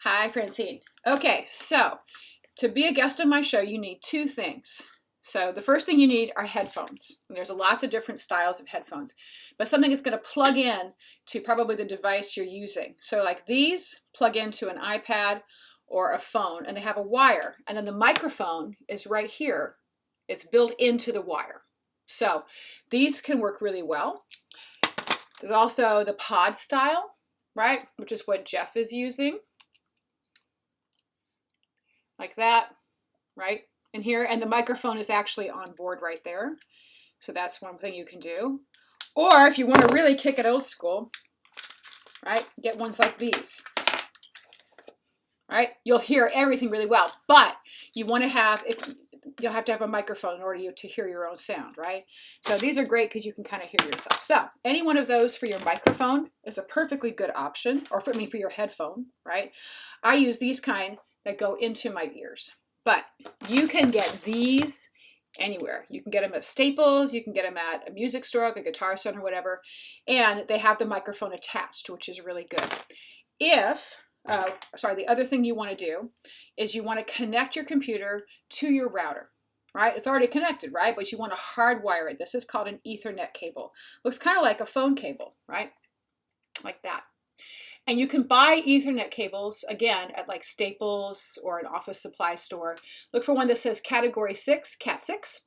Hi, Francine. Okay, so to be a guest on my show, you need two things. So the first thing you need are headphones. And there's lots of different styles of headphones, but something that's going to plug in to probably the device you're using. So like these plug into an iPad or a phone, and they have a wire, and then the microphone is right here. It's built into the wire. So these can work really well. There's also the pod style, right, which is what Jeff is using. Like that, right? And here, and the microphone is actually on board right there. So that's one thing you can do. Or if you want to really kick it old school, right, get ones like these, right? You'll hear everything really well, but you want to have, you'll have to have a microphone in order to hear your own sound, right? So these are great because you can kind of hear yourself. So any one of those for your microphone is a perfectly good option, or for your headphone, right? I use these kind that go into my ears. But you can get these anywhere. You can get them at Staples, you can get them at a music store, like a Guitar Center, whatever, and they have the microphone attached, which is really good. The other thing you want to do is you want to connect your computer to your router, right? It's already connected, right? But you want to hardwire it. This is called an Ethernet cable. Looks kind of like a phone cable, right? Like that. And you can buy Ethernet cables, again, at like Staples or an office supply store. Look for one that says Category 6, Cat 6,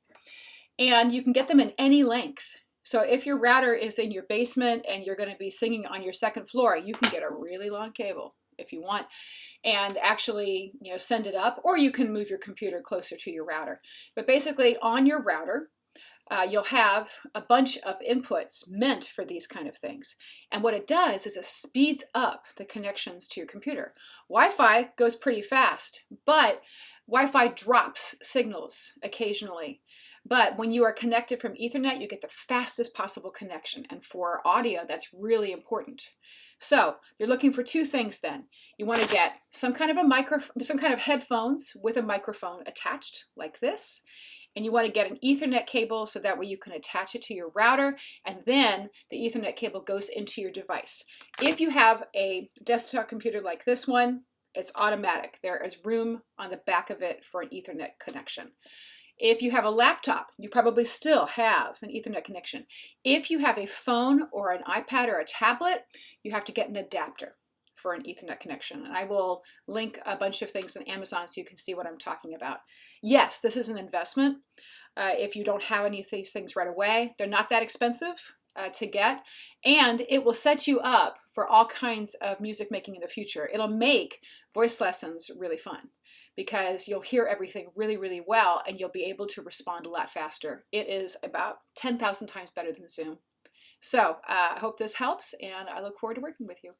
and you can get them in any length. So if your router is in your basement and you're going to be singing on your second floor, you can get a really long cable if you want and actually send it up, or you can move your computer closer to your router. But basically on your router, you'll have a bunch of inputs meant for these kind of things. And what it does is it speeds up the connections to your computer. Wi-Fi goes pretty fast, but Wi-Fi drops signals occasionally. But when you are connected from Ethernet, you get the fastest possible connection. And for audio, that's really important. So you're looking for two things then. You want to get some kind of headphones with a microphone attached like this. And you want to get an Ethernet cable so that way you can attach it to your router, and then the Ethernet cable goes into your device. If you have a desktop computer like this one, it's automatic. There is room on the back of it for an Ethernet connection. If you have a laptop, you probably still have an Ethernet connection. If you have a phone or an iPad or a tablet, you have to get an adapter for an Ethernet connection. And I will link a bunch of things on Amazon so you can see what I'm talking about. Yes, this is an investment. If you don't have any of these things right away, they're not that expensive to get, and it will set you up for all kinds of music making in the future. It'll make voice lessons really fun because you'll hear everything really, really well, and you'll be able to respond a lot faster. It is about 10,000 times better than Zoom. So I hope this helps, and I look forward to working with you.